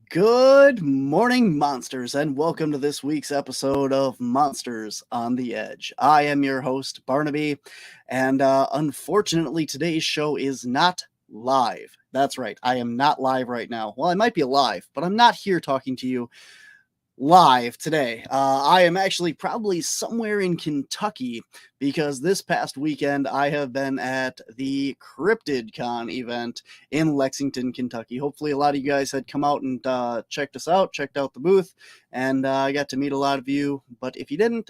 Good morning, monsters, and welcome to this week's episode of Monsters on the Edge. I am your host, Barnaby, and unfortunately, today's show is not live. That's right, I am not live right now. Well, I might be alive, but I'm not here talking to you live today. I am actually probably somewhere in Kentucky because this past weekend I have been at the CryptidCon event in Lexington, Kentucky. Hopefully a lot of you guys had come out and checked us out, checked out the booth, and I got to meet a lot of you. But if you didn't,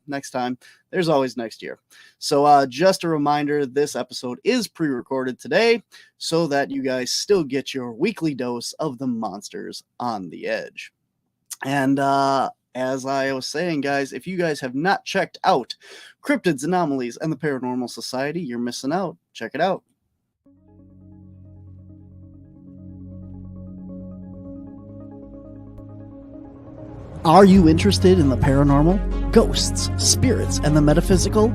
next time. There's always next year. So just a reminder, this episode is pre-recorded today so that you guys still get your weekly dose of the monsters on the edge. And as I was saying, guys, if you guys have not checked out Cryptids, Anomalies, and the Paranormal Society, you're missing out. Check it out. Are you interested in the paranormal, ghosts, spirits, and the metaphysical?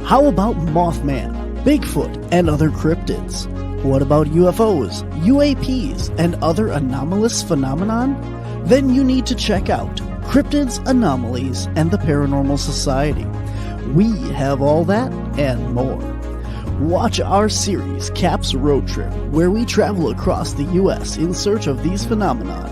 How about Mothman, Bigfoot, and other cryptids? What about UFOs, UAPs, and other anomalous phenomenon? Then you need to check out Cryptids, Anomalies, and the Paranormal Society. We have all that and more. Watch our series, Caps Road Trip, where we travel across the U.S. in search of these phenomena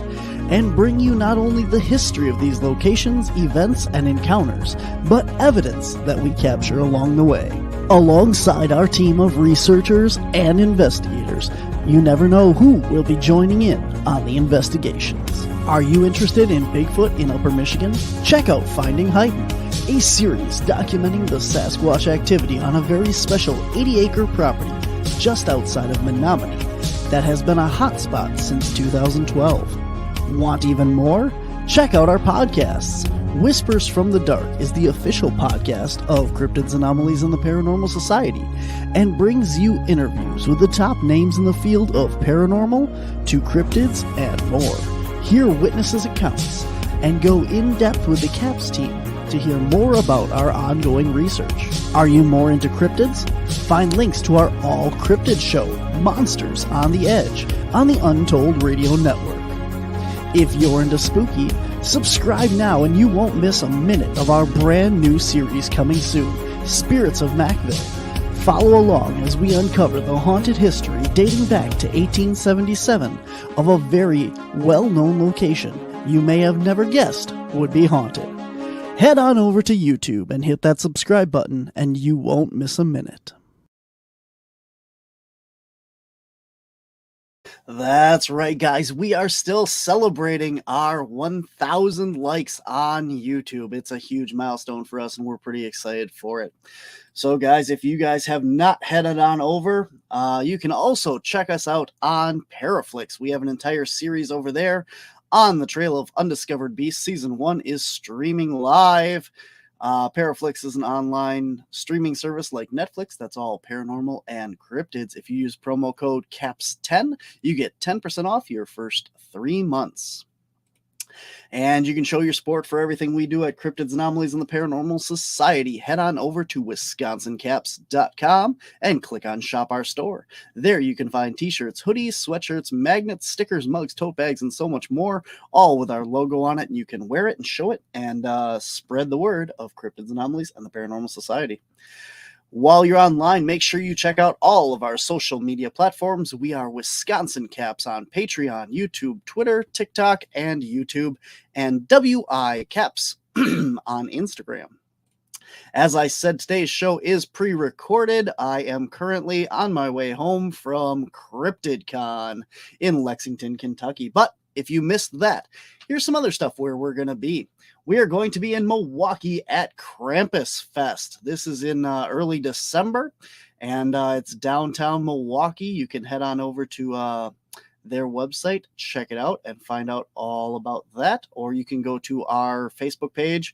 and bring you not only the history of these locations, events, and encounters, but evidence that we capture along the way. Alongside our team of researchers and investigators, you never know who will be joining in on the investigations. Are you interested in Bigfoot in Upper Michigan? Check out Finding Huyton, a series documenting the Sasquatch activity on a very special 80-acre property just outside of Menominee that has been a hotspot since 2012. Want even more? Check out our podcasts. Whispers from the Dark is the official podcast of Cryptids, Anomalies, and the Paranormal Society and brings you interviews with the top names in the field of paranormal to cryptids and more. Hear witnesses' accounts and go in-depth with the CAPS team to hear more about our ongoing research. Are you more into cryptids? Find links to our all-cryptid show, Monsters on the Edge, on the Untold Radio Network. If you're into spooky, subscribe now and you won't miss a minute of our brand new series coming soon, Spirits of Macville. Follow along as we uncover the haunted history dating back to 1877 of a very well-known location you may have never guessed would be haunted. Head on over to YouTube and hit that subscribe button and you won't miss a minute. That's right, guys. We are still celebrating our 1,000 likes on YouTube. It's a huge milestone for us, and we're pretty excited for it. So, guys, if you guys have not headed on over, you can also check us out on Paraflix. We have an entire series over there on the Trail of Undiscovered Beasts. Season 1 is streaming live. Paraflix is an online streaming service like Netflix. That's all paranormal and cryptids. If you use promo code CAPS10, you get 10% off your first 3 months. And you can show your support for everything we do at Cryptids, Anomalies, and the Paranormal Society. Head on over to wisconsincaps.com and click on Shop Our Store. There you can find t-shirts, hoodies, sweatshirts, magnets, stickers, mugs, tote bags, and so much more, all with our logo on it. And you can wear it and show it and spread the word of Cryptids, Anomalies, and the Paranormal Society. While you're online, make sure you check out all of our social media platforms. We are Wisconsin Caps on Patreon, YouTube, Twitter, TikTok, and YouTube, and WI Caps on Instagram. As I said, today's show is pre-recorded. I am currently on my way home from CryptidCon in Lexington, Kentucky. But if you missed that, here's some other stuff where we're going to be. We are going to be in Milwaukee at Krampus Fest. This is in early December, and it's downtown Milwaukee. You can head on over to their website, check it out, and find out all about that. Or you can go to our Facebook page,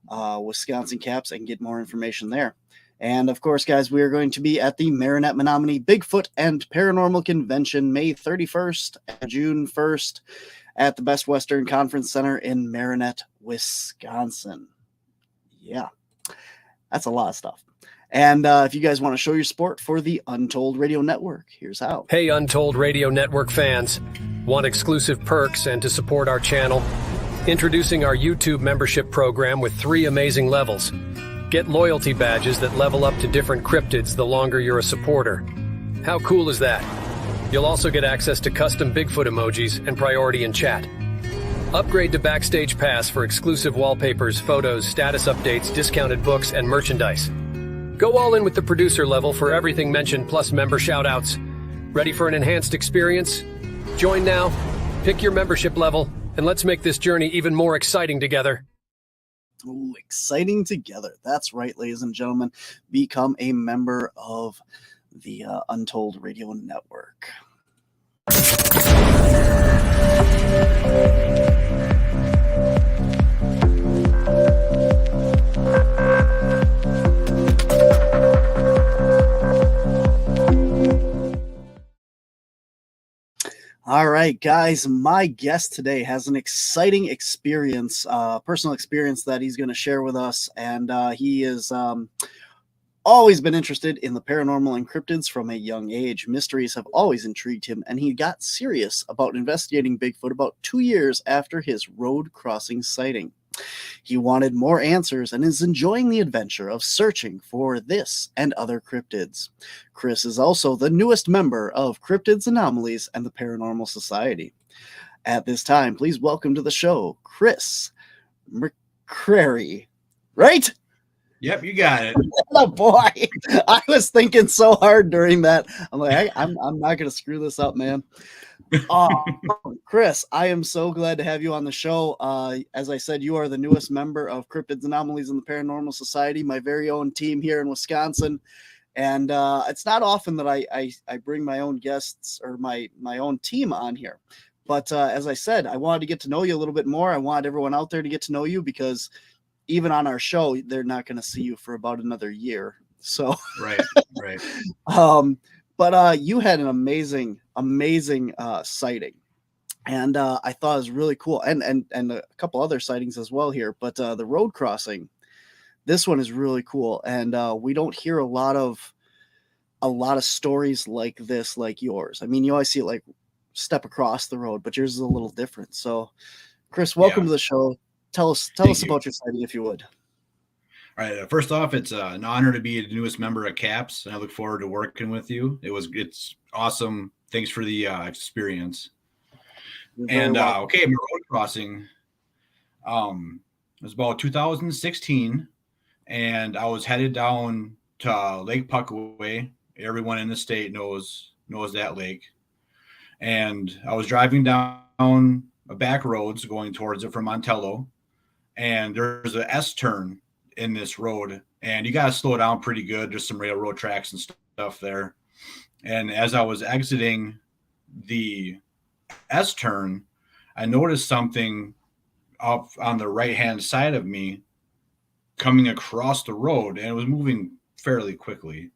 Wisconsin Caps, and get more information there. And of course, guys, we are going to be at the Marinette Menominee Bigfoot and Paranormal Convention May 31st and June 1st at the Best Western Conference Center in Marinette, Wisconsin. Yeah, that's a lot of stuff. And if you guys want to show your support for the Untold Radio Network, here's how. Hey, Untold Radio Network fans. Want exclusive perks and to support our channel? Introducing our YouTube membership program with 3 amazing levels. Get loyalty badges that level up to different cryptids the longer you're a supporter. How cool is that? You'll also get access to custom Bigfoot emojis and priority in chat. Upgrade to Backstage Pass for exclusive wallpapers, photos, status updates, discounted books, and merchandise. Go all in with the producer level for everything mentioned plus member shoutouts. Ready for an enhanced experience? Join now, pick your membership level, and let's make this journey even more exciting together. Ooh, exciting together. That's right, ladies and gentlemen. Become a member of the Untold Radio Network. All right, guys, my guest today has an exciting experience, personal experience that he's going to share with us. And he is always been interested in the paranormal and cryptids from a young age. Mysteries have always intrigued him, and he got serious about investigating Bigfoot about 2 years after his road crossing sighting. He wanted more answers and is enjoying the adventure of searching for this and other cryptids. Chris is also the newest member of Cryptids, Anomalies, and the Paranormal Society. At this time, please welcome to the show, Chris McCreary. Right? Yep, you got it. Oh boy, I was thinking so hard during that. I'm like, I'm not going to screw this up, man. Chris, I am so glad to have you on the show. As I said, you are the newest member of Cryptids, Anomalies, and the Paranormal Society, my very own team here in Wisconsin. And it's not often that I bring my own guests or my own team on here. But as I said, I wanted to get to know you a little bit more. I want everyone out there to get to know you because even on our show, they're not going to see you for about another year. So right. But you had an amazing sighting, and I thought it was really cool, and a couple other sightings as well here. But the road crossing, this one is really cool, and we don't hear a lot of stories like this, like yours. I mean, you always see it like step across the road, but yours is a little different. So, Chris, welcome to the show. Tell us about your sighting, if you would. All right. First off, it's an honor to be the newest member of CAPS, and I look forward to working with you. It's awesome. Thanks for the experience. And okay, my road crossing. It was about 2016, and I was headed down to Lake Puckaway. Everyone in the state knows that lake. And I was driving down a back roads going towards it from Montello, and there's an S turn in this road, and you got to slow down pretty good. There's some railroad tracks and stuff there. And as I was exiting the S turn, I noticed something up on the right hand side of me coming across the road, and it was moving fairly quickly.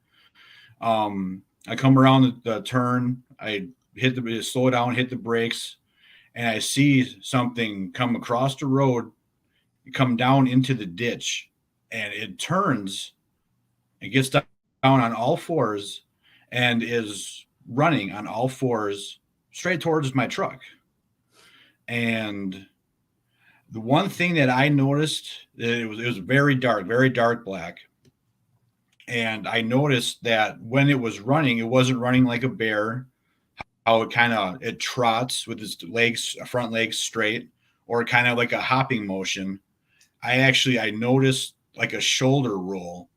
I come around the turn, I slow down, hit the brakes, and I see something come across the road, come down into the ditch, and it turns and gets down on all fours and is running on all fours straight towards my truck. And the one thing that I noticed, it was very dark black. And I noticed that when it was running, it wasn't running like a bear, how it trots with its front legs straight, or kind of like a hopping motion. I noticed like a shoulder roll,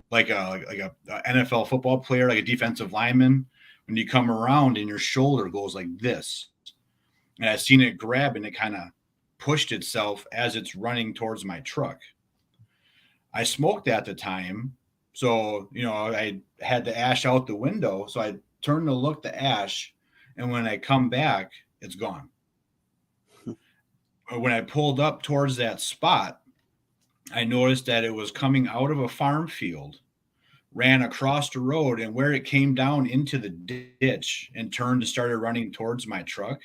like a NFL football player, like a defensive lineman, when you come around and your shoulder goes like this. And I seen it grab, and it kind of pushed itself as it's running towards my truck. I smoked at the time, so I had the ash out the window, so I turned to look the ash, and when I come back, it's gone. When I pulled up towards that spot, I noticed that it was coming out of a farm field, ran across the road, and where it came down into the ditch and turned and started running towards my truck,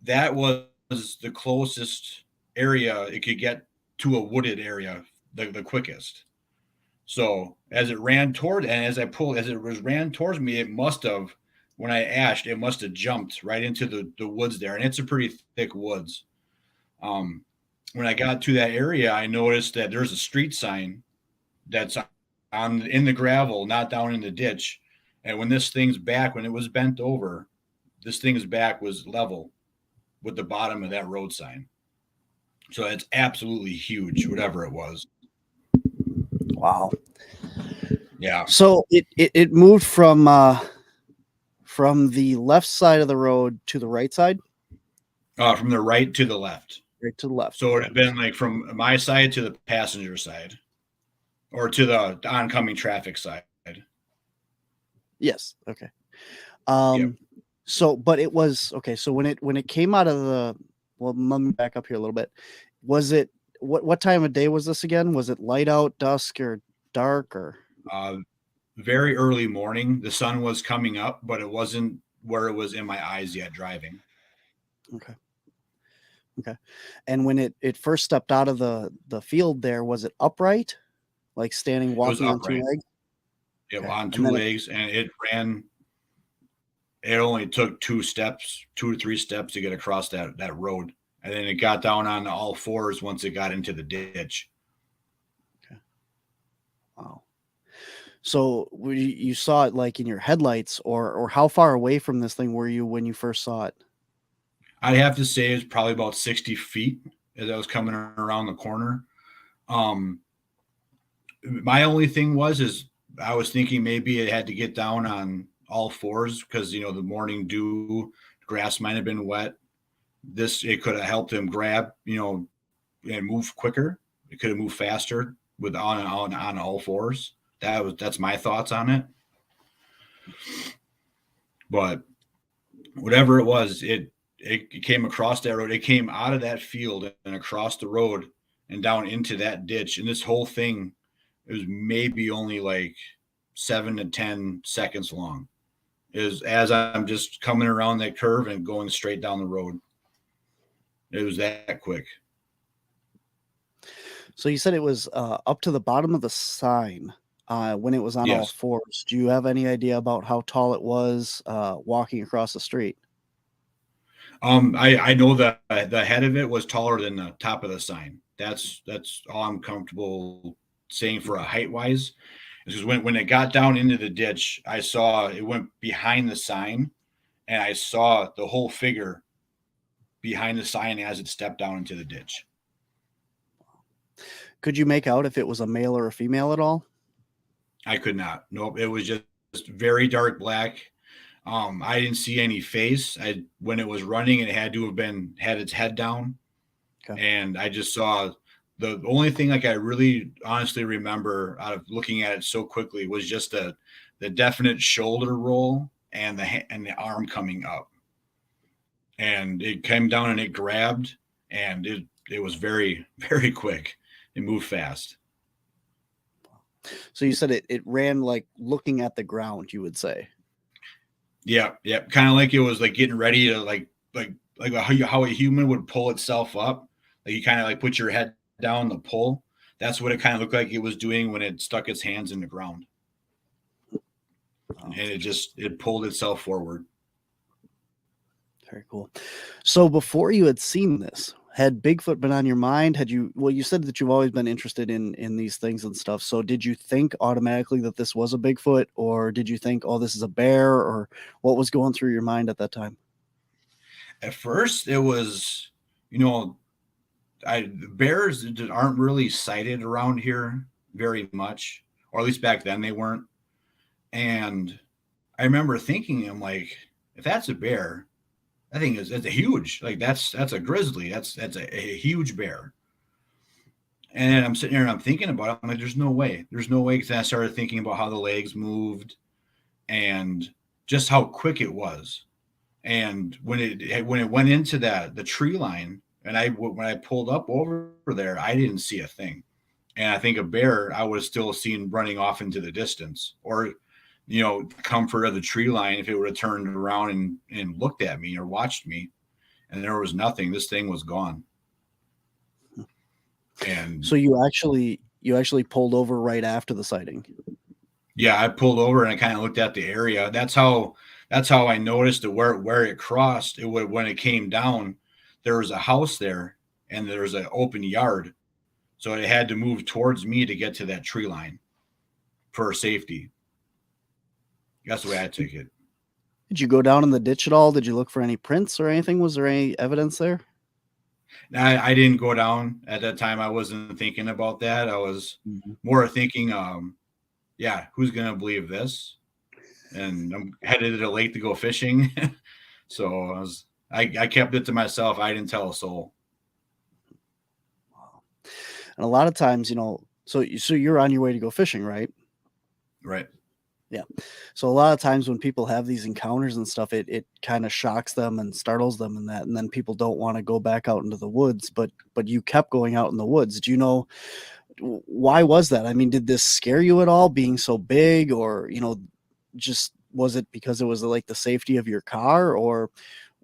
that was the closest area it could get to a wooded area, the quickest. So as it ran toward, and as it ran towards me, it must have when I ashed, it must have jumped right into the woods there, and it's a pretty thick woods. When I got to that area, I noticed that there's a street sign that's in the gravel, not down in the ditch. And when this thing's back, when it was bent over, this thing's back was level with the bottom of that road sign. So it's absolutely huge, whatever it was. Wow. Yeah. So it moved from the left side of the road to the right side? From the right to the left. Right to the left. So it would have been like from my side to the passenger side, or to the oncoming traffic side. Yes. Okay. Yep. So, but it was okay. So when it came out of well, let me back up here a little bit. Was it what time of day was this again? Was it light out, dusk, or dark, or? Very early morning. The sun was coming up, but it wasn't where it was in my eyes yet driving. Okay. And when it first stepped out of the field there, was it upright? Like standing, walking on two legs? Yeah, okay. On two legs, and it ran. It only took 2 to 3 steps to get across that road. And then it got down on all fours once it got into the ditch. Okay. Wow. So you saw it like in your headlights, or how far away from this thing were you when you first saw it? I'd have to say it's probably about 60 feet as I was coming around the corner. My only thing is I was thinking maybe it had to get down on all fours because, the morning dew, grass might have been wet. It could have helped him grab, and move quicker. It could have moved faster on all fours. That's my thoughts on it. But whatever it was, it came across that road. It came out of that field and across the road and down into that ditch. And this whole thing, it was maybe only like 7 to 10 seconds long. As I'm just coming around that curve and going straight down the road. It was that quick. So you said it was up to the bottom of the sign when it was on all fours. Do you have any idea about how tall it was walking across the street? I know that the head of it was taller than the top of the sign. That's all I'm comfortable saying for a height wise. Because when it got down into the ditch, I saw it went behind the sign, and I saw the whole figure behind the sign as it stepped down into the ditch. Could you make out if it was a male or a female at all? I could not. Nope. It was just very dark black. I didn't see any face. When it was running, it had to have had its head down. Okay. And I just saw the only thing like I really honestly remember out of looking at it so quickly was just the definite shoulder roll and the arm coming up. And it came down and it grabbed, and it was very, very quick. It moved fast. So you said it ran like looking at the ground, you would say. Yeah. Kind of like it was like getting ready to like how a human would pull itself up. Like you kind of like put your head down the pull. That's what it kind of looked like it was doing when it stuck its hands in the ground. And it pulled itself forward. Very cool. So before you had seen this, had Bigfoot been on your mind? You said that you've always been interested in these things and stuff. So did you think automatically that this was a Bigfoot, or did you think, oh, this is a bear, or what was going through your mind at that time? At first it was, bears aren't really sighted around here very much, or at least back then they weren't. And I remember thinking, I'm like, if that's a bear, I think it's a huge, like that's a grizzly. That's a huge bear. And I'm sitting there and I'm thinking about it. I'm like, there's no way. Because I started thinking about how the legs moved and just how quick it was. And when it went into the tree line, and when I pulled up over there, I didn't see a thing. And I think a bear, I would have still seen running off into the distance, or comfort of the tree line if it would have turned around and looked at me or watched me, and there was nothing. This thing was gone. And so you actually pulled over right after the sighting. Yeah, I pulled over and I kind of looked at the area. That's how that's how I noticed it where it crossed. It would, when it came down, there was a house there and there was an open yard. So it had to move towards me to get to that tree line for safety. That's the way I took it. Did you go down in the ditch at all? Did you look for any prints or anything? Was there any evidence there? I didn't go down at that time. I wasn't thinking about that. I was more thinking, yeah, who's going to believe this? And I'm headed to the lake to go fishing. So I kept it to myself. I didn't tell a soul. Wow. And a lot of times, you know, so you're on your way to go fishing, right? Right. Yeah. So a lot of times when people have these encounters and stuff, it kind of shocks them and startles them and that, and then people don't want to go back out into the woods, but you kept going out in the woods. Do you know why was that? I mean, did this scare you at all, being so big, or, you know, just was it because it was like the safety of your car, or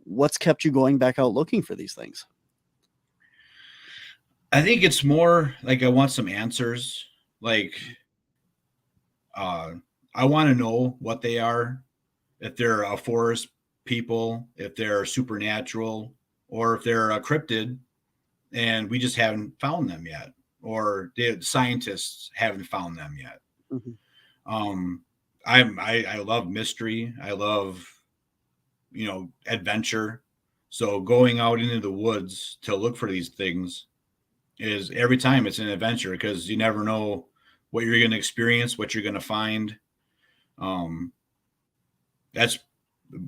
what's kept you going back out looking for these things? I think it's more like I want some answers. Like, I want to know what they are, if they're a forest people, if they're supernatural, or if they're a cryptid and we just haven't found them yet, or the scientists haven't found them yet. Mm-hmm. I love mystery. I love, you know, adventure. So going out into the woods to look for these things is every time it's an adventure, because you never know what you're going to experience, what you're going to find. That's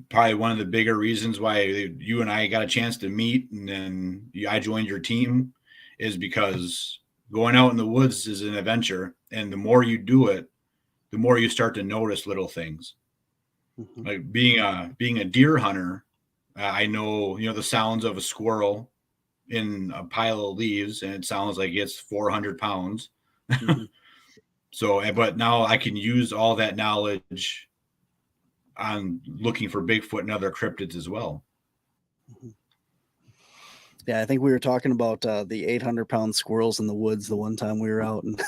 probably one of the bigger reasons why you and I got a chance to meet, and then I joined your team, is because going out in the woods is an adventure, and the more you do it, the more you start to notice little things. Mm-hmm. Like being a deer hunter, I know, you know, the sounds of a squirrel in a pile of leaves, and it sounds like it's 400 pounds. Mm-hmm. So, but now I can use all that knowledge on looking for Bigfoot and other cryptids as well. Mm-hmm. Yeah, I think we were talking about the 800-pound squirrels in the woods the one time we were out, and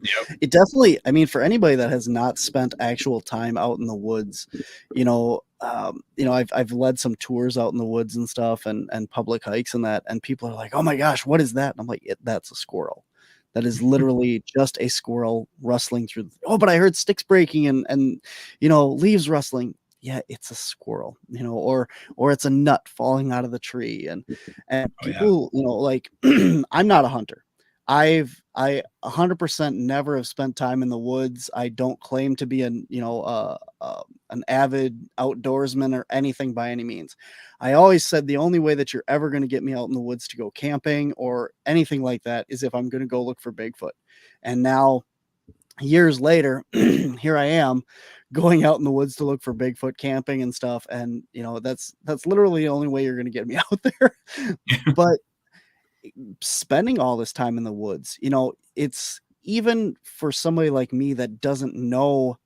Yep. it definitely, I mean, for anybody that has not spent actual time out in the woods, you know, I've led some tours out in the woods and stuff, and public hikes and that, and people are like, "Oh my gosh, what is that?" And I'm like, "That's a squirrel. That is literally just a squirrel rustling through." Oh, but I heard sticks breaking and you know, leaves rustling. Yeah, it's a squirrel, you know, or it's a nut falling out of the tree, and people, you know, like I'm not a hunter. I 100% never have spent time in the woods. I don't claim to be an avid outdoorsman or anything by any means. I always said the only way that you're ever going to get me out in the woods to go camping or anything like that is if I'm going to go look for Bigfoot. And now, years later, here I am going out in the woods to look for Bigfoot, camping and stuff. And, you know, that's literally the only way you're going to get me out there. But spending all this time in the woods, you know, it's even for somebody like me that doesn't know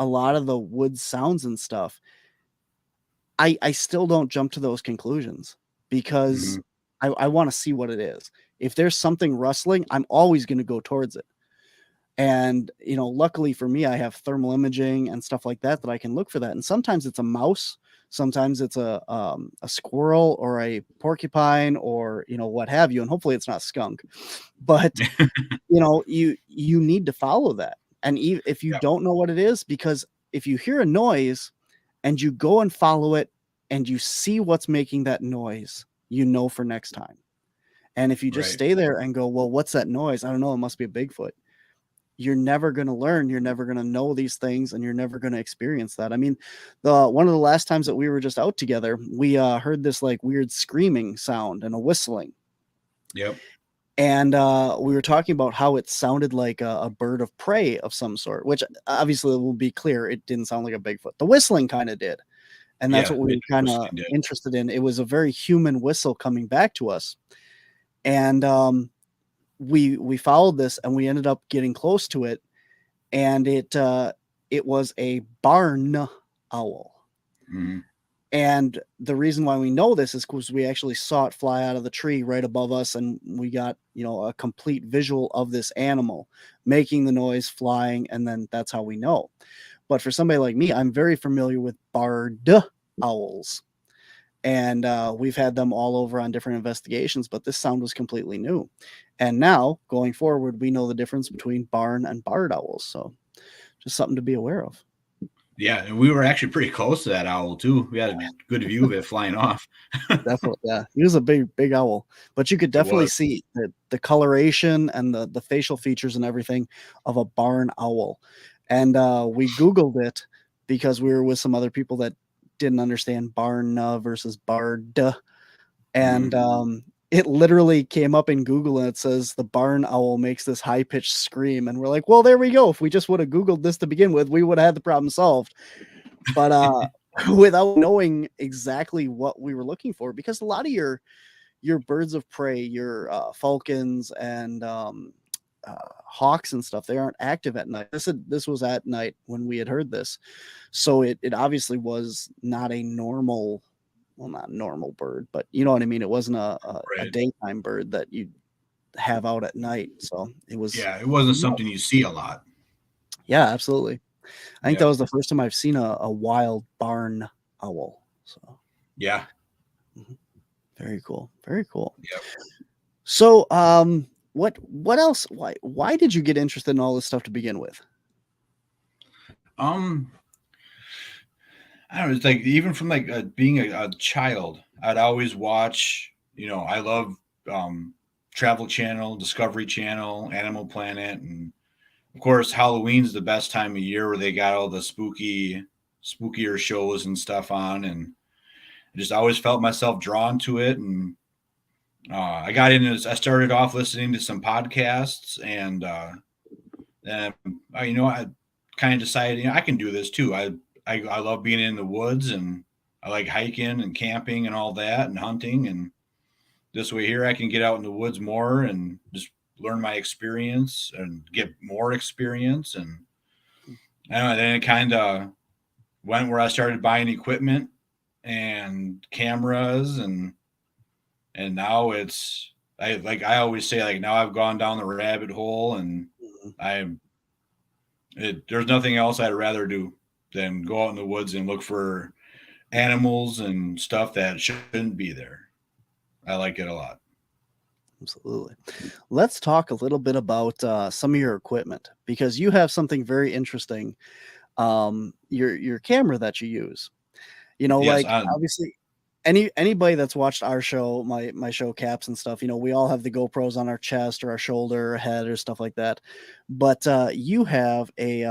a lot of the woods sounds and stuff, I still don't jump to those conclusions, because I want to see what it is. If there's something rustling, I'm always going to go towards it. And, you know, luckily for me, I have thermal imaging and stuff like that I can look for that. And sometimes it's a mouse, sometimes it's a squirrel or a porcupine, or, you know, what have you. And hopefully it's not skunk. But, you know, you need to follow that. And if you don't know what it is, because if you hear a noise and you go and follow it and you see what's making that noise, you know, for next time. And if you just stay there and go, well, what's that noise? I don't know. It must be a Bigfoot. You're never going to learn. You're never going to know these things, and you're never going to experience that. I mean, one of the last times that we were just out together, we heard this like weird screaming sound and a whistling. Yep. And we were talking about how it sounded like a bird of prey of some sort, which obviously will be clear. It didn't sound like a Bigfoot. The whistling kind of did. And that's what we were kind of interested in. It was a very human whistle coming back to us. And we followed this, and we ended up getting close to it, and it was a barn owl. Mm-hmm. And the reason why we know this is because we actually saw it fly out of the tree right above us, and we got, you know, a complete visual of this animal making the noise, flying, and then that's how we know. But for somebody like me, I'm very familiar with barred owls. And we've had them all over on different investigations, but this sound was completely new. And now, going forward, we know the difference between barn and barred owls. So just something to be aware of. Yeah, and we were actually pretty close to that owl too. We had a good view of it flying off. Definitely, yeah. He was a big owl, but you could definitely see the coloration and the facial features and everything of a barn owl. And we Googled it because we were with some other people that didn't understand barn versus barred, and it literally came up in Google and it says the barn owl makes this high pitched scream, and we're like, well, there we go. If we just would have Googled this to begin with, we would have had the problem solved. But without knowing exactly what we were looking for, because a lot of your birds of prey, your falcons and hawks and stuff, they aren't active at night. This was at night when we had heard this, so it obviously was not a normal, well, not normal bird, but you know what I mean. It wasn't a daytime bird that you have out at night. So it was, it wasn't something you see a lot. Yeah, absolutely. I think that was the first time I've seen a wild barn owl. So yeah. Very cool. Very cool. Yep. So what else? Why did you get interested in all this stuff to begin with? I don't know. It's like, even from like being a child, I'd always watch, I love Travel Channel, Discovery Channel, Animal Planet, and of course Halloween's the best time of year where they got all the spookier shows and stuff on, and I just always felt myself drawn to it. And I started off listening to some podcasts, and then I kind of decided, I can do this too. I love being in the woods, and I like hiking and camping and all that, and hunting. And this way here, I can get out in the woods more and just learn my experience and get more experience. And then it kind of went where I started buying equipment and cameras, and now it's, I always say, like, now I've gone down the rabbit hole, and there's nothing else I'd rather do than go out in the woods and look for animals and stuff that shouldn't be there. I like it a lot. Absolutely. Let's talk a little bit about some of your equipment, because you have something very interesting. Your camera that you use, Yes, obviously anybody that's watched our show, my show Caps and stuff, we all have the GoPros on our chest or our shoulder or head or stuff like that. But you have a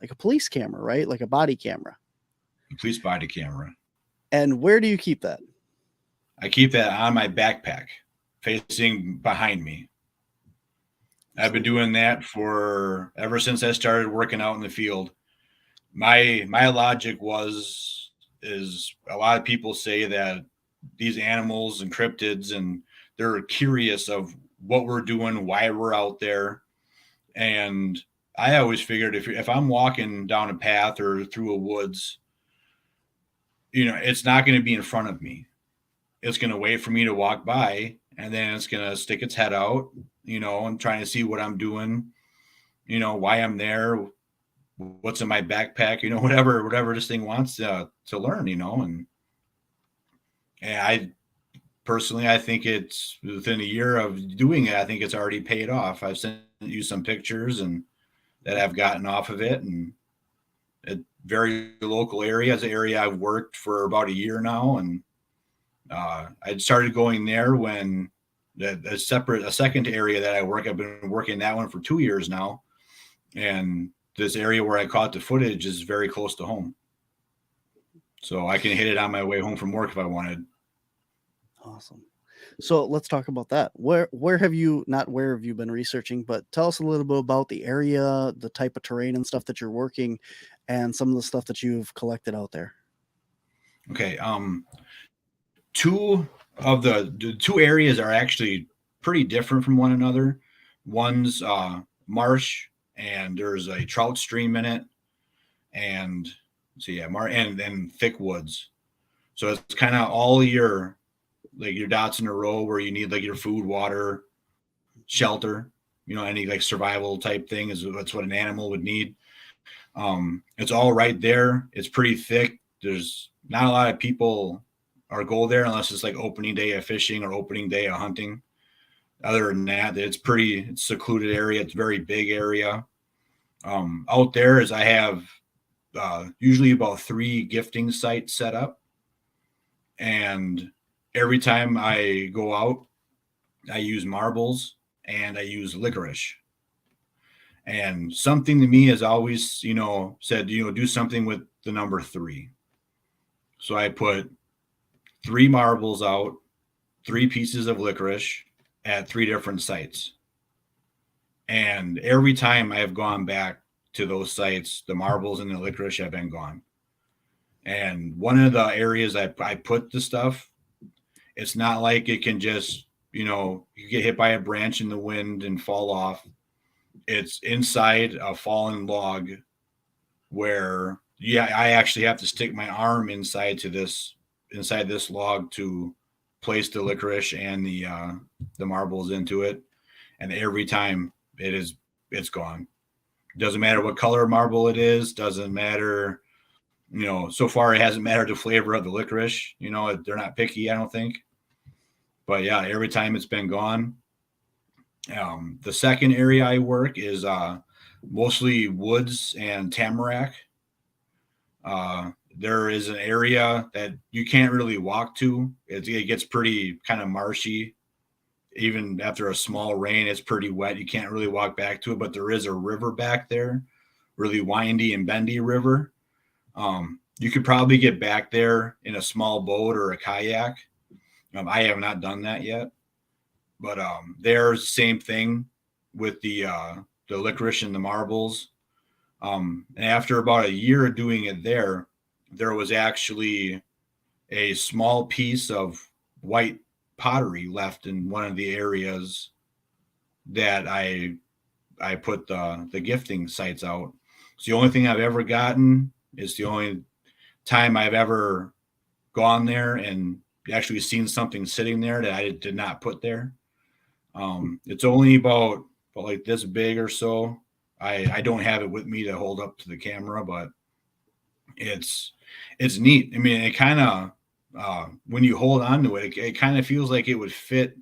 like a police camera, right? Like a body camera. Police body camera. And where do you keep that? I keep that on my backpack, facing behind me. I've been doing that ever since I started working out in the field. My logic is a lot of people say that these animals and cryptids, and they're curious of what we're doing, why we're out there. And I always figured if I'm walking down a path or through a woods, it's not going to be in front of me. It's going to wait for me to walk by, and then it's going to stick its head out, and trying to see what I'm doing, why I'm there, what's in my backpack, whatever this thing wants to learn, and I personally, I think it's within a year of doing it, I think it's already paid off. I've sent you some pictures and that I've gotten off of it, and a very local area. It's an area I've worked for about a year now, and I started going there when a second area that I work. I've been working that one for 2 years now, and this area where I caught the footage is very close to home, so I can hit it on my way home from work if I wanted. Awesome. So let's talk about that. Where have you been researching, but tell us a little bit about the area, the type of terrain and stuff that you're working, and some of the stuff that you've collected out there. Okay. Two of the two areas are actually pretty different from one another. One's marsh, and there's a trout stream in it, and and then thick woods. So it's kind of all your dots in a row where you need like your food, water, shelter, any like survival type thing that's what an animal would need. It's all right there. It's pretty thick. There's not a lot of people or go there unless it's like opening day of fishing or opening day of hunting. Other than that, it's secluded area. It's a very big area. Out there is I have usually about 3 gifting sites set up. And every time I go out, I use marbles and I use licorice. And something to me has always, said, do something with the number 3. So I put 3 marbles out, 3 pieces of licorice at 3 different sites. And every time I have gone back to those sites, the marbles and the licorice have been gone. And one of the areas I put the stuff, it's not like it can just, you get hit by a branch in the wind and fall off. It's inside a fallen log where, I actually have to stick my arm inside this log to place the licorice and the marbles into it. And every time it's gone. Doesn't matter what color marble it is. Doesn't matter. So far it hasn't mattered the flavor of the licorice. They're not picky, I don't think. But yeah, every time it's been gone. The second area I work is mostly woods and tamarack. There is an area that you can't really walk to. It gets pretty kind of marshy. Even after a small rain, it's pretty wet. You can't really walk back to it, but there is a river back there, really windy and bendy river. You could probably get back there in a small boat or a kayak. I have not done that yet, but there's the same thing with the licorice and the marbles. And after about a year of doing it there was actually a small piece of white pottery left in one of the areas that I put the gifting sites out. It's the only thing I've ever gotten. It's the only time I've ever gone there and actually seen something sitting there that I did not put there. It's only about like this big or so. I don't have it with me to hold up to the camera, but it's neat. I mean, it kind of when you hold on to it, it kind of feels like it would fit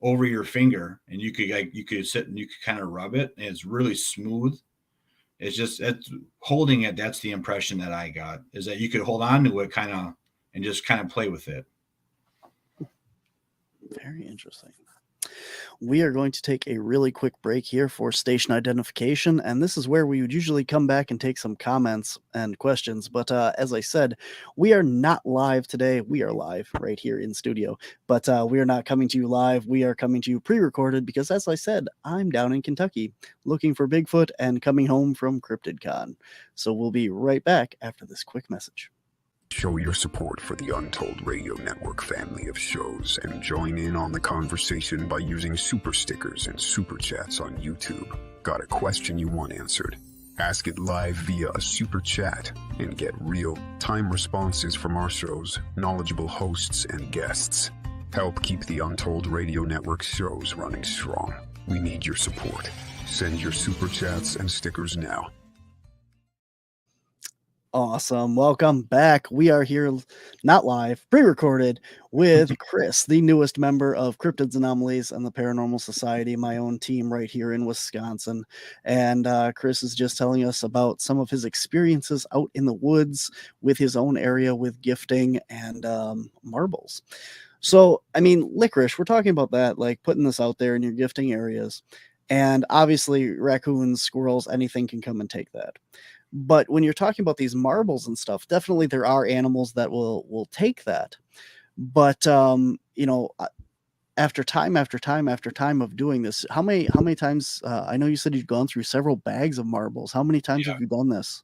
over your finger, and you could sit and you could kind of rub it, and it's really smooth. It's holding it. That's the impression that I got, is that you could hold on to it kind of and just kind of play with it. Very interesting. We are going to take a really quick break here for station identification, and this is where we would usually come back and take some comments and questions. But as I said, we are not live today. We are live right here in studio, but we are not coming to you live. We are coming to you pre-recorded because, as I said, I'm down in Kentucky looking for Bigfoot and coming home from CryptidCon. So we'll be right back after this quick message. Show your support for the Untold Radio Network family of shows and join in on the conversation by using super stickers and super chats on YouTube. Got a question you want answered? Ask it live via a super chat and get real-time responses from our show's knowledgeable hosts and guests. Help keep the Untold Radio Network shows running strong. We need your support. Send your super chats and stickers now. Awesome. Welcome back. We are here, not live, pre-recorded with Chris, the newest member of Cryptids, Anomalies, and the Paranormal Society, my own team right here in Wisconsin. And Chris is just telling us about some of his experiences out in the woods with his own area with gifting and marbles. So, I mean, licorice, we're talking about that, like putting this out there in your gifting areas. And obviously, raccoons, squirrels, anything can come and take that. But when you're talking about these marbles and stuff, definitely there are animals that will take that. But after time of doing this, how many times? I know you said you'd gone through several bags of marbles. How many times have you done this?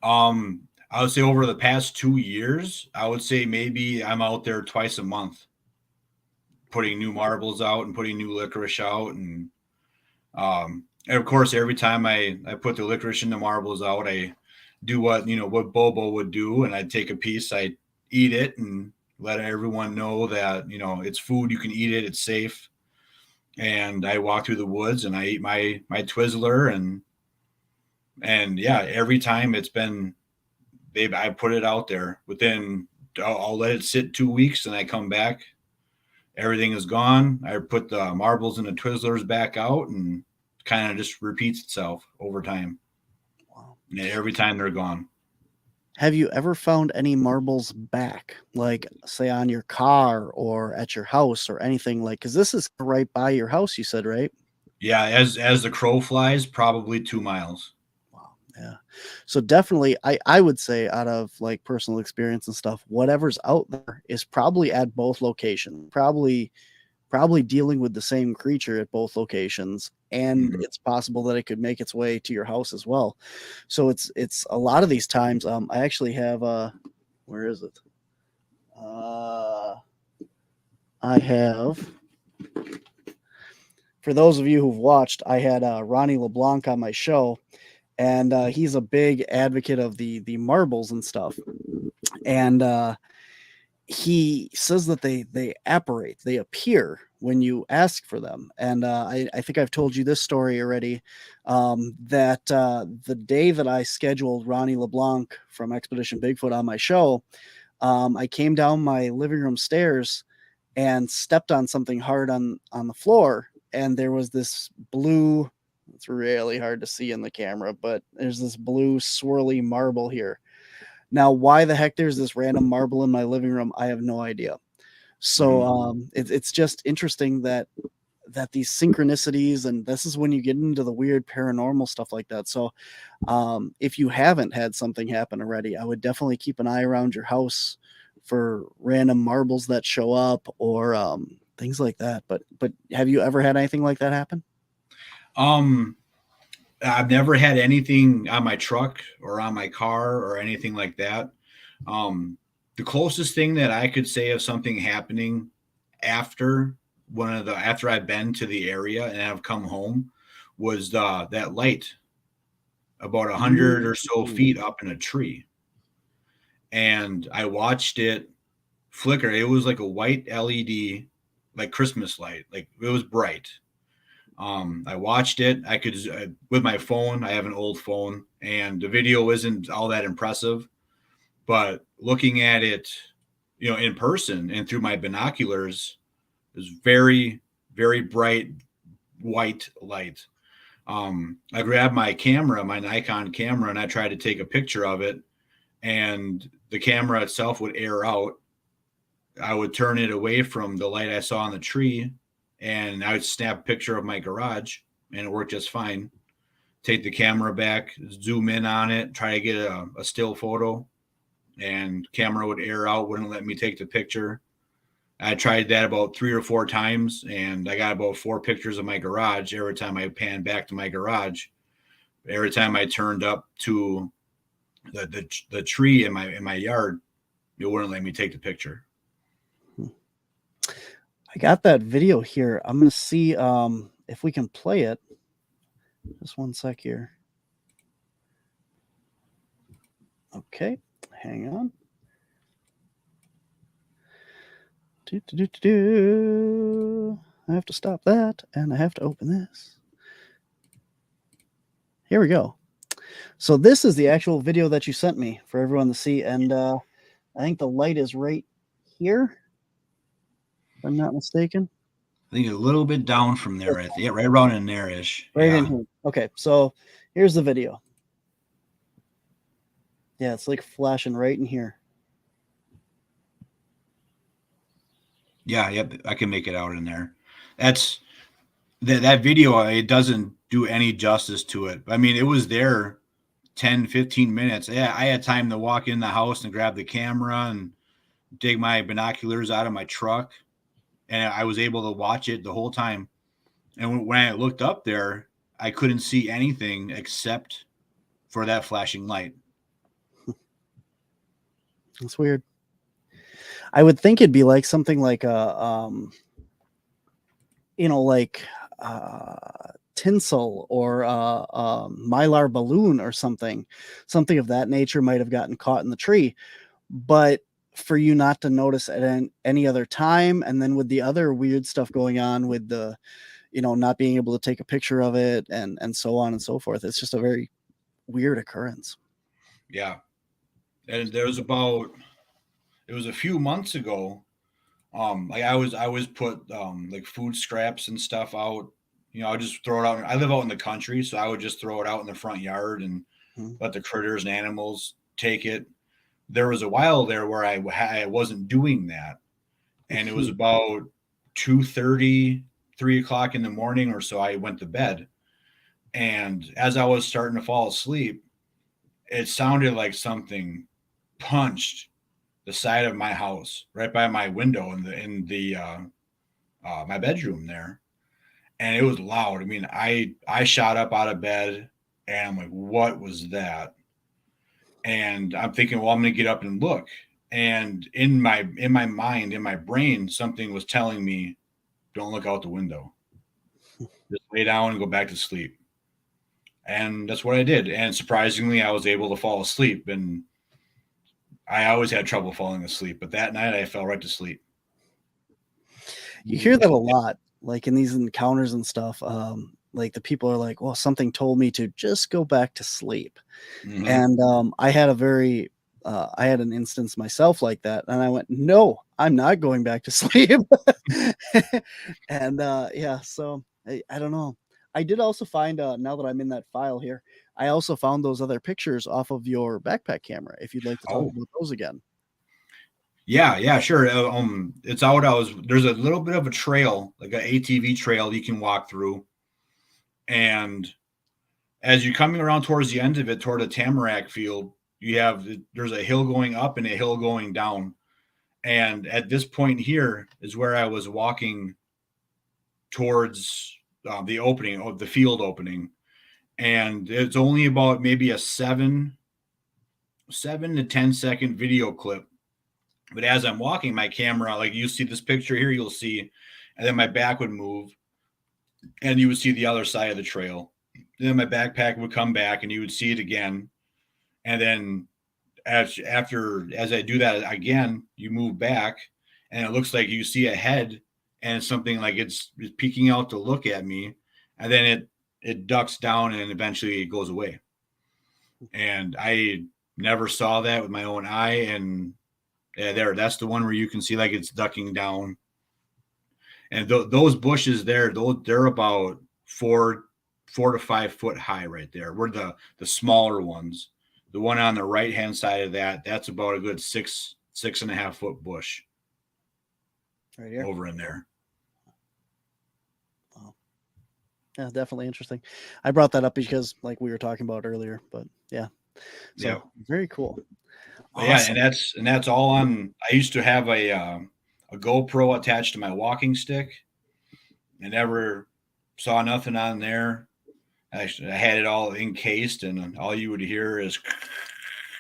I would say over the past 2 years, I would say maybe I'm out there twice a month, putting new marbles out and putting new licorice out, and of course, every time I put the licorice and the marbles out, I do what Bobo would do, and I'd take a piece, I eat it, and let everyone know that it's food, you can eat it, it's safe. And I walk through the woods and I eat my Twizzler, and And yeah, every time I put it out there within, I'll let it sit 2 weeks and I come back, everything is gone. I put the marbles and the Twizzlers back out and kind of just repeats itself over time. Wow. And every time they're gone. Have you ever found any marbles back, like say on your car or at your house or anything like? Because this is right by your house, you said, right? Yeah, as the crow flies, probably 2 miles. Wow. Yeah. So definitely, I would say out of like personal experience and stuff, whatever's out there is probably at both locations. Probably dealing with the same creature at both locations, and it's possible that it could make its way to your house as well. So it's a lot of these times. I actually have where is it? I have, for those of you who've watched, I had Ronnie LeBlanc on my show, and he's a big advocate of the marbles and stuff, and he says that they apparate, they appear when you ask for them. And I think I've told you this story already, that the day that I scheduled Ronnie LeBlanc from Expedition Bigfoot on my show, I came down my living room stairs and stepped on something hard on the floor, and there was this blue, it's really hard to see in the camera, but there's this blue swirly marble here. Now, why the heck there's this random marble in my living room, I have no idea. So it's just interesting that these synchronicities, and this is when you get into the weird paranormal stuff like that. So if you haven't had something happen already, I would definitely keep an eye around your house for random marbles that show up or things like that. But have you ever had anything like that happen? I've never had anything on my truck or on my car or anything like that. The closest thing that I could say of something happening after after I've been to the area and I've come home was that light about 100 or so feet up in a tree. And I watched it flicker. It was like a white LED, like Christmas light. Like it was bright. I watched it. I could, with my phone, I have an old phone, and the video isn't all that impressive, but looking at it, in person and through my binoculars, is very, very bright white light. I grabbed my camera, my Nikon camera, and I tried to take a picture of it, and the camera itself would air out. I would turn it away from the light I saw on the tree, and I would snap a picture of my garage, and it worked just fine. Take the camera back, zoom in on it, try to get a still photo, and camera would air out, wouldn't let me take the picture. I tried that about 3 or 4 times, and I got about 4 pictures of my garage every time I panned back to my garage. Every time I turned up to the tree in my yard, it wouldn't let me take the picture. I got that video here. I'm going to see if we can play it. Just one sec here. Okay, hang on. I have to stop that, and I have to open this. Here we go. So this is the actual video that you sent me for everyone to see, and I think the light is right here, if I'm not mistaken. I think a little bit down from there. I think, yeah, right around in there-ish. Right in here. Okay, so here's the video. Yeah, it's like flashing right in here. Yeah, yep, I can make it out in there. That's that video, it doesn't do any justice to it. I mean, it was there 10, 15 minutes. Yeah, I had time to walk in the house and grab the camera and dig my binoculars out of my truck, and I was able to watch it the whole time. And when I looked up there, I couldn't see anything except for that flashing light. That's weird. I would think it'd be like something like a, tinsel or a mylar balloon or something of that nature might have gotten caught in the tree. But for you not to notice at any other time, and then with the other weird stuff going on with the, not being able to take a picture of it and so on and so forth, it's just a very weird occurrence. Yeah. And it was a few months ago. Like I always put like food scraps and stuff out. I just throw it out. I live out in the country, so I would just throw it out in the front yard and let the critters and animals take it. There was a while there where I wasn't doing that, and it was about 2:30, 3 o'clock in the morning or so. I went to bed, and as I was starting to fall asleep, it sounded like something punched the side of my house right by my window in the my bedroom there, and it was loud. I mean, I shot up out of bed and I'm like, what was that? And I'm thinking, well, I'm going to get up and look. And in my mind, in my brain, something was telling me, don't look out the window. Just lay down and go back to sleep. And that's what I did. And surprisingly, I was able to fall asleep. And I always had trouble falling asleep, but that night I fell right to sleep. You hear that a lot, like in these encounters and stuff. Like the people are like, well, something told me to just go back to sleep. Mm-hmm. And I had I had an instance myself like that. And I went, no, I'm not going back to sleep. And yeah, so I don't know. I did also find, now that I'm in that file here, I also found those other pictures off of your backpack camera, if you'd like to talk about those again. Yeah, sure. It's out. There's a little bit of a trail, like an ATV trail you can walk through. And as you're coming around towards the end of it, toward a tamarack field, there's a hill going up and a hill going down. And at this point here is where I was walking towards the opening of the field opening. And it's only about maybe a 7 to 10 second video clip. But as I'm walking, my camera, like you see this picture here, you'll see, and then my back would move and you would see the other side of the trail. Then my backpack would come back and you would see it again. And then as I do that again, you move back and it looks like you see a head and something like it's peeking out to look at me. And then it ducks down and eventually it goes away. And I never saw that with my own eye. And that's the one where you can see like it's ducking down. And those bushes there, they're about 4 to 5 foot high right there. We're the smaller ones. The one on the right hand side of that's about a good 6.5 foot bush right here over in there. Wow. Yeah, definitely interesting. I brought that up because like we were talking about earlier, but yeah. So yeah. Very cool. Awesome. Yeah, and that's all on. I used to have a GoPro attached to my walking stick. I never saw nothing on there. I had it all encased, and all you would hear is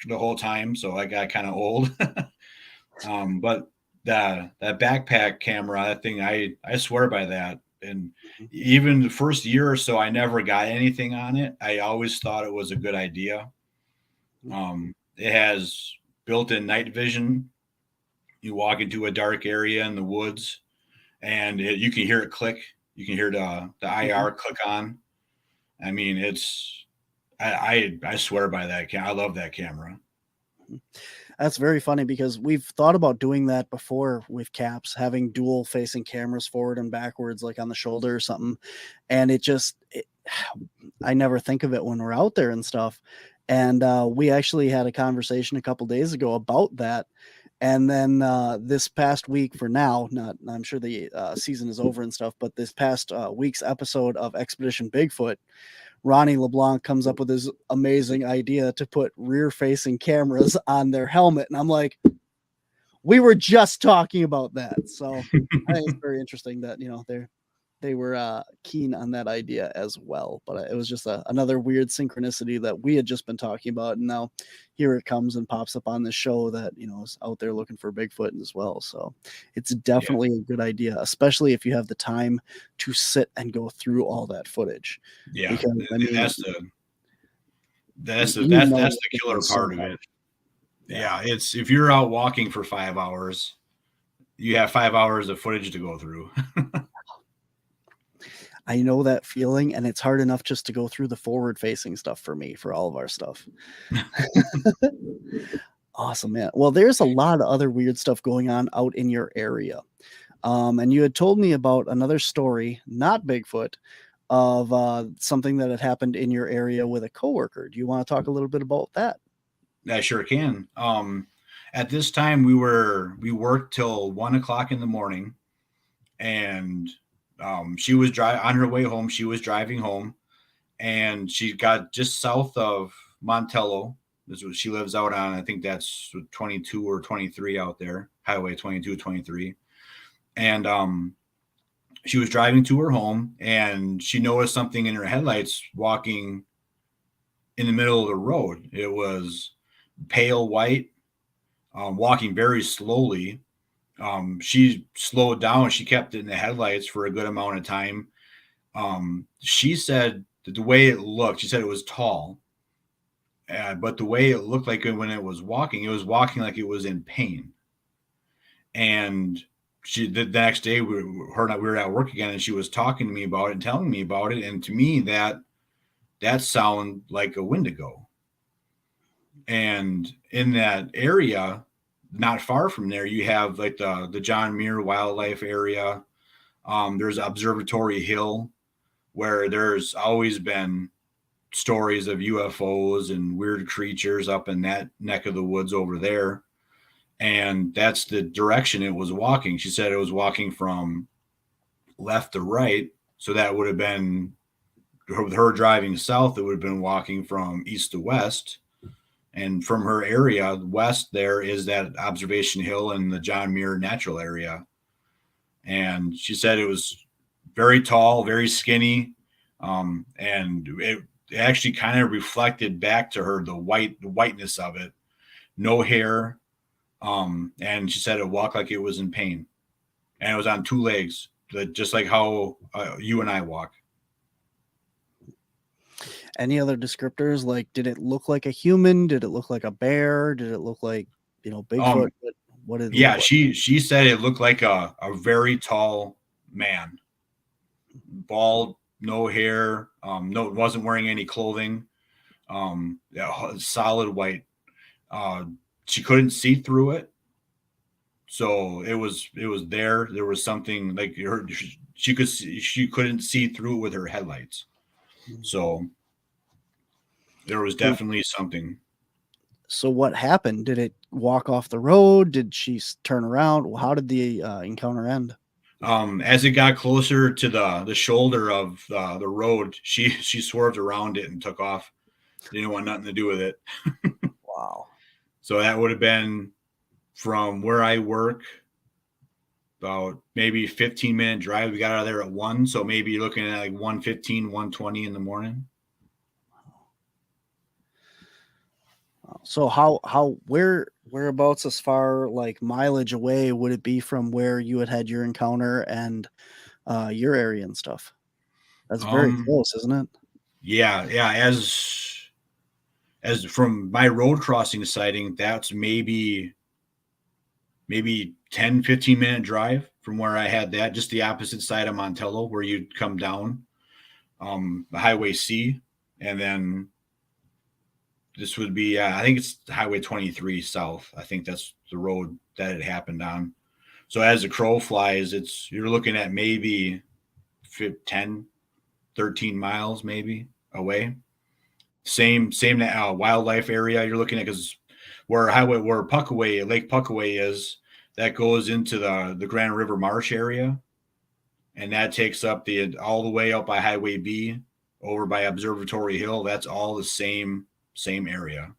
the whole time. So I got kind of old. But that backpack camera, that thing, I swear by that. And even the first year or so, I never got anything on it. I always thought it was a good idea. It has built-in night vision. You walk into a dark area in the woods, and you can hear it click. You can hear the IR click on. I mean, I swear by that. I love that camera. That's very funny because we've thought about doing that before with caps, having dual facing cameras forward and backwards, like on the shoulder or something. And I never think of it when we're out there and stuff. And we actually had a conversation a couple days ago about that. And then this past week, for now, I'm sure the season is over and stuff, but this past week's episode of Expedition Bigfoot, Ronnie LeBlanc comes up with his amazing idea to put rear-facing cameras on their helmet. And I'm like, we were just talking about that. So I think it's very interesting that, they were keen on that idea as well. But it was just another weird synchronicity that we had just been talking about. And now here it comes and pops up on the show that, is out there looking for Bigfoot as well. So it's definitely a good idea, especially if you have the time to sit and go through all that footage. Yeah. Because, I mean, that's the killer part of it. Yeah. It's, if you're out walking for 5 hours, you have 5 hours of footage to go through. I know that feeling, and it's hard enough just to go through the forward-facing stuff for me, for all of our stuff. Awesome, man. Well, there's a lot of other weird stuff going on out in your area. And you had told me about another story, not Bigfoot, of something that had happened in your area with a coworker. Do you want to talk a little bit about that? I sure can. At this time, we worked till 1 o'clock in the morning, and she was on her way home. She was driving home, and she got just south of Montello. This is what she lives out on. I think that's 22 or 23 out there, Highway 22, 23. And she was driving to her home, and she noticed something in her headlights walking in the middle of the road. It was pale white, walking very slowly. She slowed down. She kept it in the headlights for a good amount of time. She said that the way it looked, she said it was tall, but the way it looked like when it was walking like it was in pain. And the next day, we were at work again, and she was talking to me about it and telling me about it. And to me, that sounded like a Wendigo. And in that area, not far from there, you have like the John Muir Wildlife Area. There's Observatory Hill, where there's always been stories of UFOs and weird creatures up in that neck of the woods over there. And that's the direction it was walking. She said it was walking from left to right. So that would have been, with her driving south, it would have been walking from east to west. And from her area west, there is that Observation Hill and the John Muir Natural Area. And she said it was very tall, very skinny. And it actually kind of reflected back to her the whiteness of it. No hair. And she said it walked like it was in pain. And it was on two legs, just like how you and I walk. Any other descriptors? Like, did it look like a human? Did it look like a bear? Did it look like, Bigfoot? What did it look like? She said it looked like a very tall man, bald, no hair, wasn't wearing any clothing, solid white. She couldn't see through it, so it was there. There was something like she couldn't see through it with her headlights, so there was definitely something. So what happened? Did it walk off the road? Did she turn around? How did the encounter end? As it got closer to the shoulder of the road, she swerved around it and took off. Didn't want nothing to do with it. Wow. So that would have been from where I work, about maybe 15-minute drive. We got out of there at 1, so maybe you're looking at like 1:15, 1:20 in the morning. So whereabouts, as far like mileage away, would it be from where you had your encounter and your area and stuff? That's very close, isn't it? Yeah. As from my road crossing sighting, that's maybe 10, 15-minute drive from where I had that, just the opposite side of Montello, where you'd come down the Highway C, and then this would be, I think it's Highway 23 south. I think that's the road that it happened on. So as the crow flies, you're looking at maybe 10, 13 miles maybe away. Same wildlife area you're looking at, because where Lake Puckaway is, that goes into the Grand River Marsh area, and that takes up all the way up by Highway B over by Observatory Hill. That's all the same area.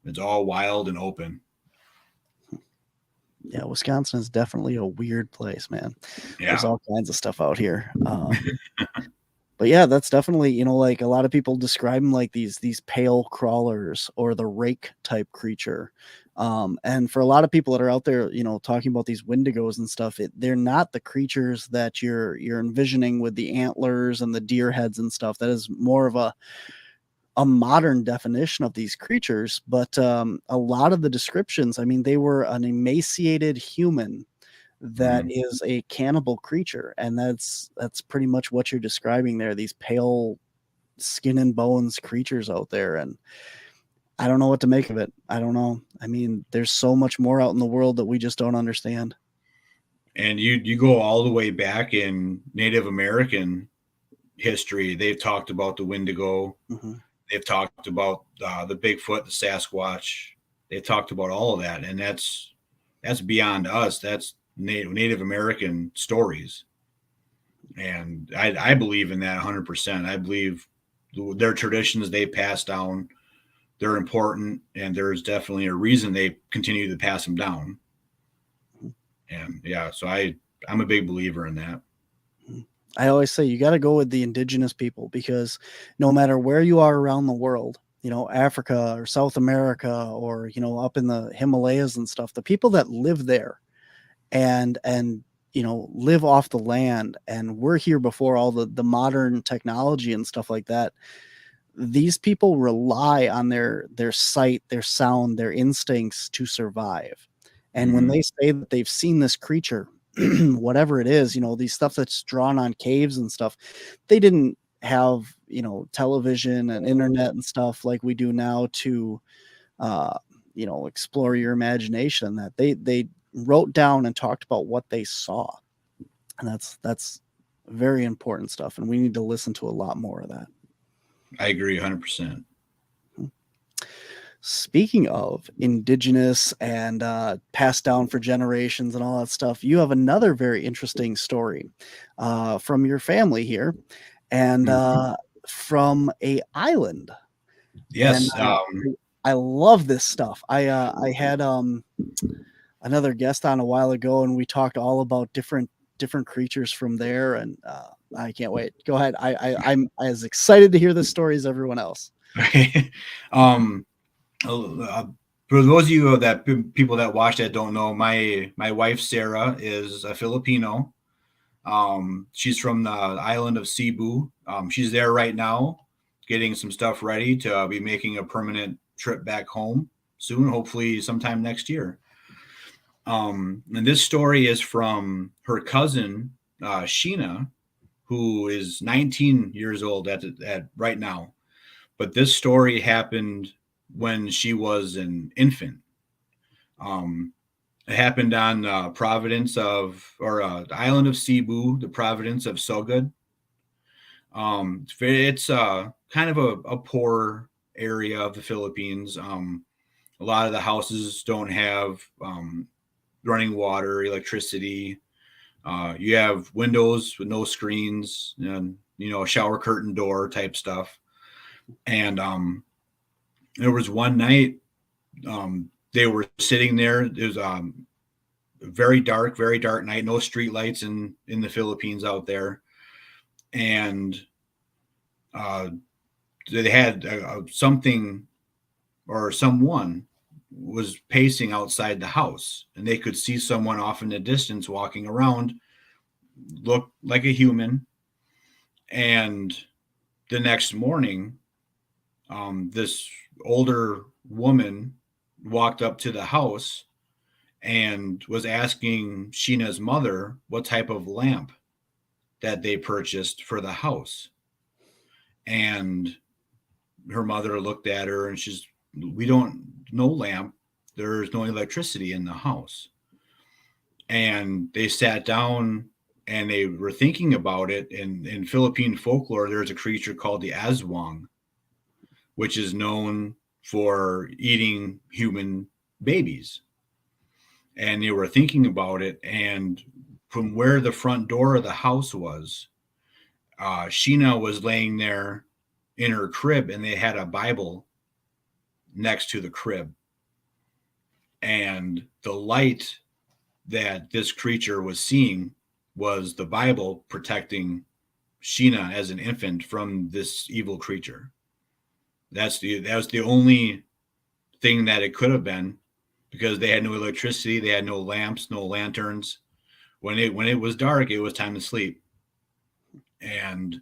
It's all wild and open. Yeah, Wisconsin is definitely a weird place, man. Yeah. There's all kinds of stuff out here. But yeah, that's definitely, like a lot of people describe them like these pale crawlers or the rake type creature. And for a lot of people that are out there, talking about these Wendigos and stuff, they're not the creatures that you're envisioning with the antlers and the deer heads and stuff. That is more of a modern definition of these creatures. But a lot of the descriptions, I mean, they were an emaciated human that is a cannibal creature, and that's pretty much what you're describing there. These pale skin and bones creatures out there, and I don't know what to make of it. I don't know. I mean, there's so much more out in the world that we just don't understand. And you go all the way back in Native American history. They've talked about the Wendigo. They've talked about the Bigfoot, the Sasquatch. They've talked about all of that, and that's beyond us. That's Native American stories, and I believe in that 100%. I believe their traditions they pass down, they're important, and there's definitely a reason they continue to pass them down. And yeah, so I'm a big believer in that. I always say you got to go with the indigenous people, because no matter where you are around the world, you know, Africa or South America, or, you know, up in the Himalayas and stuff, the people that live there and, you know, live off the land, and we're here before all the modern technology and stuff like that. These people rely on their sight, their sound, their instincts to survive. And when they say that they've seen this creature, whatever it is, you know, these stuff that's drawn on caves and stuff, they didn't have, you know, television and internet and stuff like we do now to, you know, explore your imagination. That they wrote down and talked about what they saw. And that's very important stuff. And we need to listen to a lot more of that. I agree 100%. Speaking of indigenous and passed down for generations and all that stuff, you have another very interesting story from your family here, and from a island. Yes, and, I love this stuff. I had another guest on a while ago, and we talked all about different creatures from there, and I can't wait. Go ahead. I'm as excited to hear this story as everyone else. For those of you that people that watch that don't know, my wife Sarah is a Filipino. She's from the island of Cebu. She's there right now, getting some stuff ready to be making a permanent trip back home soon, hopefully sometime next year. And this story is from her cousin Sheena, who is 19 years old at right now. But this story happened when she was an infant. It happened on the island of Cebu, the province of Sogod. It's kind of a poor area of the Philippines. A lot of the houses don't have running water, electricity. You have windows with no screens, and, you know, a shower curtain door type stuff. And there was one night they were sitting there. It was a very dark night, no street lights in the Philippines out there. And they had something or someone was pacing outside the house, and they could see someone off in the distance walking around, looked like a human. And the next morning, this older woman walked up to the house and was asking Sheena's mother what type of lamp that they purchased for the house. And her mother looked at her and we don't, no lamp. There's no electricity in the house. And they sat down and they were thinking about it. In Philippine folklore, there's a creature called the aswang, which is known for eating human babies. And they were thinking about it. And from where the front door of the house was, Sheena was laying there in her crib, and they had a Bible next to the crib. And the light that this creature was seeing was the Bible protecting Sheena as an infant from this evil creature. That was the only thing that it could have been, because they had no electricity, they had no lamps, no lanterns. When it was dark, it was time to sleep. And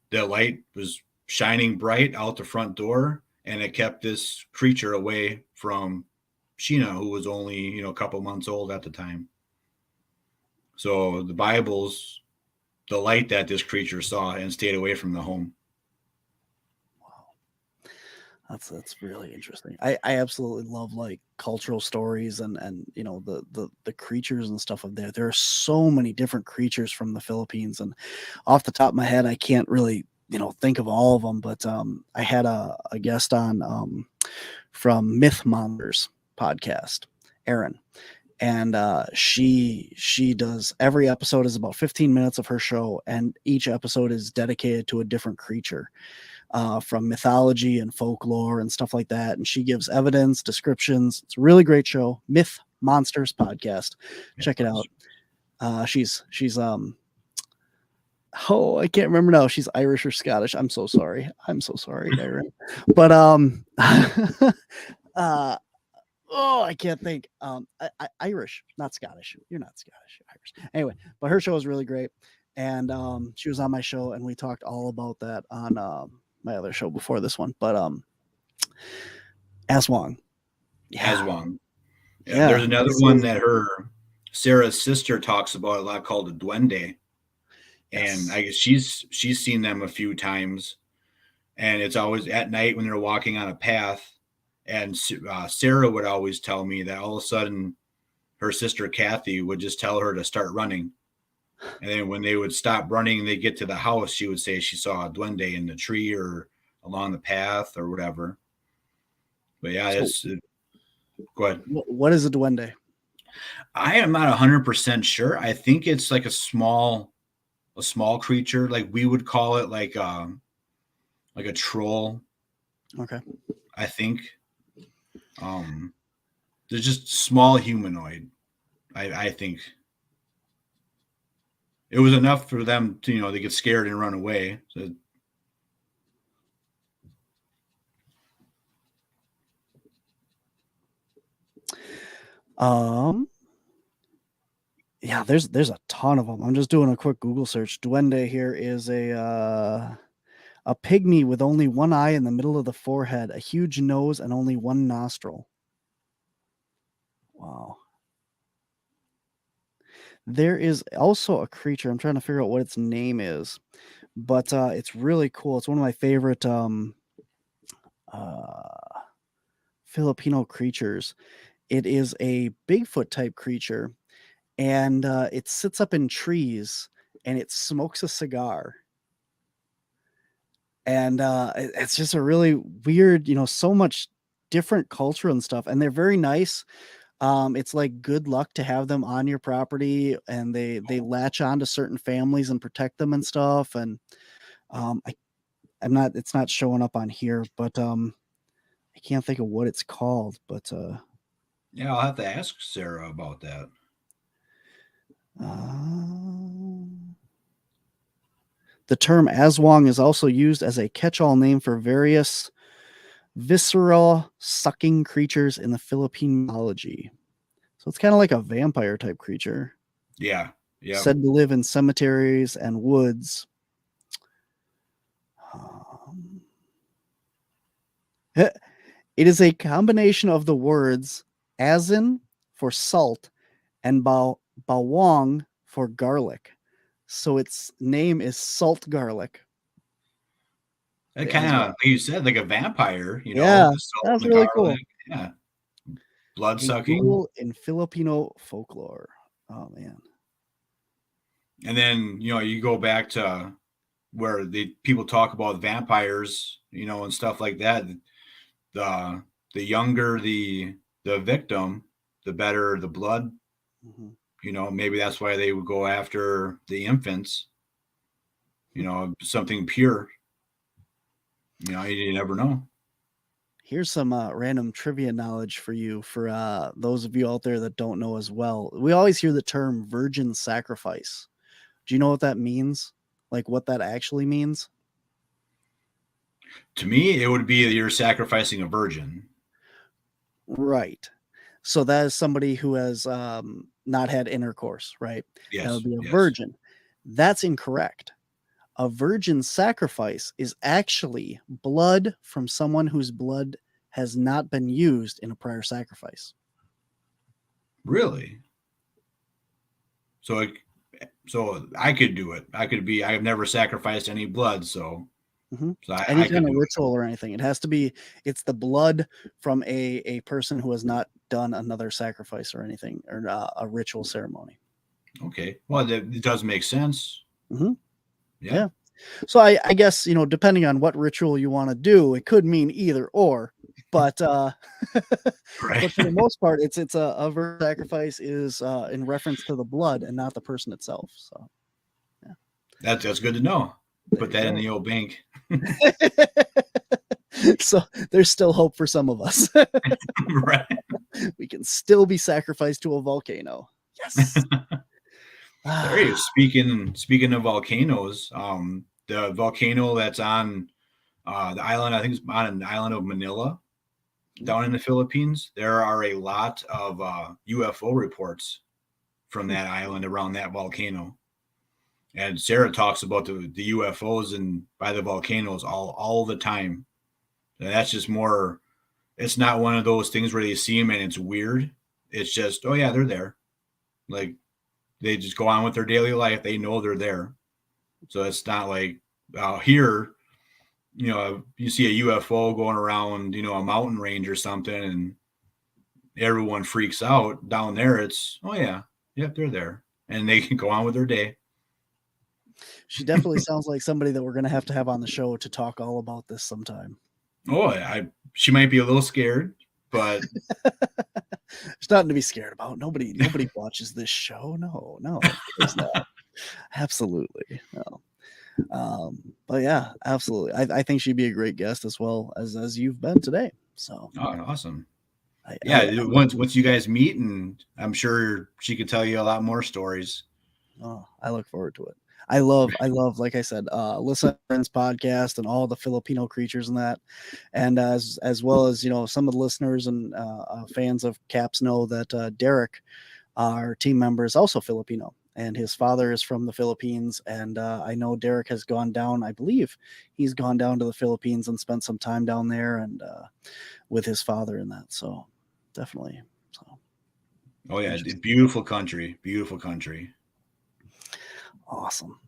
the light was shining bright out the front door, and it kept this creature away from Sheena, who was only, a couple months old at the time. So the Bible's the light that this creature saw and stayed away from the home. That's really interesting. I absolutely love like cultural stories and you know the creatures and stuff of there. There are so many different creatures from the Philippines, and off the top of my head, I can't really think of all of them. But I had a guest on from Myth Monsters podcast, Erin, and she does, every episode is about 15 minutes of her show, and each episode is dedicated to a different creature. From mythology and folklore and stuff like that. And she gives evidence, descriptions. It's a really great show. Myth Monsters podcast. Check it out. She's I can't remember now. She's Irish or Scottish. I'm so sorry, Aaron. But I can't think. Irish, not Scottish. You're not Scottish, you're Irish. Anyway, but her show is really great. And she was on my show, and we talked all about that on my other show before this one. But Aswang. Yeah. Aswang. Yeah. There's another one that Sarah's sister talks about a lot called a duende. And I guess she's seen them a few times. And it's always at night when they're walking on a path. And Sarah would always tell me that all of a sudden her sister Kathy would just tell her to start running. And then when they would stop running and they get to the house, she would say she saw a duende in the tree or along the path or whatever. But yeah, go ahead. What is a duende? I am not 100% sure. I think it's like a small creature. Like we would call it like a troll. Okay. I think. They're just small humanoid. I think. It was enough for them to, they get scared and run away. So, yeah, there's a ton of them. I'm just doing a quick Google search. Duende here is a pygmy with only one eye in the middle of the forehead, a huge nose, and only one nostril. Wow. There is also a creature. I'm trying to figure out what its name is, but it's really cool. It's one of my favorite Filipino creatures. It is a Bigfoot type creature, and it sits up in trees and it smokes a cigar. And it's just a really weird, so much different culture and stuff. And they're very nice. It's like good luck to have them on your property, and they latch on to certain families and protect them and stuff. And it's not showing up on here, but I can't think of what it's called. But yeah, I'll have to ask Sarah about that. The term aswang is also used as a catch-all name for various visceral sucking creatures in the Philippine mythology. So it's kind of like a vampire type creature. Yeah. Yeah. Said to live in cemeteries and woods. It is a combination of the words asin for salt and bawang for garlic. So its name is salt garlic. That kind of, like you said, like a vampire, Yeah, that's really cool. Yeah. Blood sucking. In Filipino folklore. Oh, man. And then, you go back to where people talk about vampires, and stuff like that. The younger the victim, the better the blood. Mm-hmm. Maybe that's why they would go after the infants, something pure. You never know. Here's some random trivia knowledge for you, for those of you out there that don't know as well. We always hear the term virgin sacrifice. Do you know what that means? Like what that actually means? To me, it would be that you're sacrificing a virgin. Right. So that is somebody who has not had intercourse, right? Yes. That would be a virgin. That's incorrect. A virgin sacrifice is actually blood from someone whose blood has not been used in a prior sacrifice. Really? So So I could do it. I've never sacrificed any blood. So, Any kind of ritual or anything. It has to be, it's the blood from a person who has not done another sacrifice or anything, or a ritual ceremony. Okay. Well, it does make sense. Yeah. So I guess, depending on what ritual you want to do, it could mean either or, but Right. but for the most part, it's a verb sacrifice is in reference to the blood and not the person itself. So yeah, That's good to know. Put that in the old bank. So there's still hope for some of us. Right. We can still be sacrificed to a volcano. Yes. Hey, speaking of volcanoes, the volcano that's on the island, I think it's on an island of Manila, down in the Philippines. There are a lot of UFO reports from that island around that volcano. And Sarah talks about the UFOs and by the volcanoes all the time. And that's just more, it's not one of those things where they see them and it's weird. It's just, oh yeah, they're there. Like they just go on with their daily life. They know they're there. So it's not like here, you see a UFO going around, a mountain range or something and everyone freaks out. Down there, it's, oh yeah, yep, they're there. And they can go on with their day. She definitely sounds like somebody that we're going to have on the show to talk all about this sometime. Oh, she might be a little scared, but there's nothing to be scared about. Nobody watches this show. No, it's not. Absolutely no. But yeah, absolutely. I think she'd be a great guest as well as you've been today. So awesome. Once you guys meet, and I'm sure she could tell you a lot more stories. Oh, I look forward to it. I love, like I said, listen to Friends podcast and all the Filipino creatures and that. And as well as, some of the listeners and fans of Caps know that Derek, our team member, is also Filipino and his father is from the Philippines. And I know Derek has gone down, I believe he's gone down to the Philippines and spent some time down there and with his father and that. So definitely. So. Oh yeah. Beautiful country. Awesome.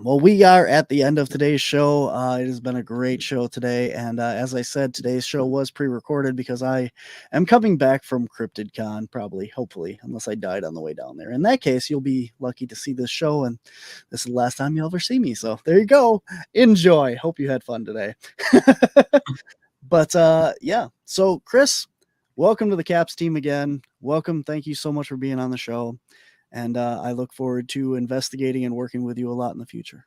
Well, we are at the end of today's show. It has been a great show today. And as I said, today's show was pre-recorded because I am coming back from CryptidCon, hopefully, unless I died on the way down there. In that case, you'll be lucky to see this show. And this is the last time you'll ever see me. So there you go. Enjoy. Hope you had fun today. But yeah. So Chris, welcome to the Caps team again. Welcome. Thank you so much for being on the show. And I look forward to investigating and working with you a lot in the future.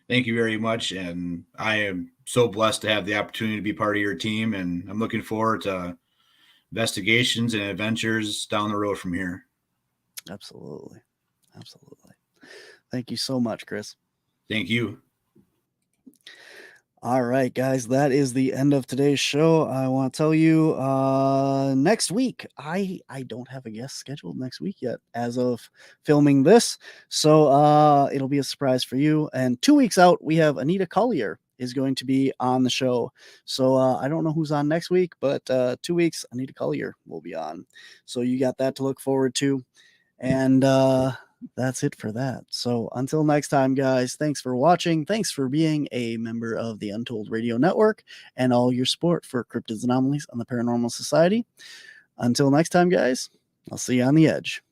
Thank you very much. And I am so blessed to have the opportunity to be part of your team. And I'm looking forward to investigations and adventures down the road from here. Absolutely. Thank you so much, Chris. Thank you. All right, guys, that is the end of today's show. I want to tell you next week, I don't have a guest scheduled next week yet as of filming this. So it'll be a surprise for you. And 2 weeks out, we have Anita Collier is going to be on the show. So I don't know who's on next week, but 2 weeks, Anita Collier will be on. So you got that to look forward to. And that's it for that. So until next time, guys, thanks for watching. Thanks for being a member of the Untold Radio Network and all your support for Cryptids, Anomalies, and the Paranormal Society. Until next time, guys, I'll see you on the edge.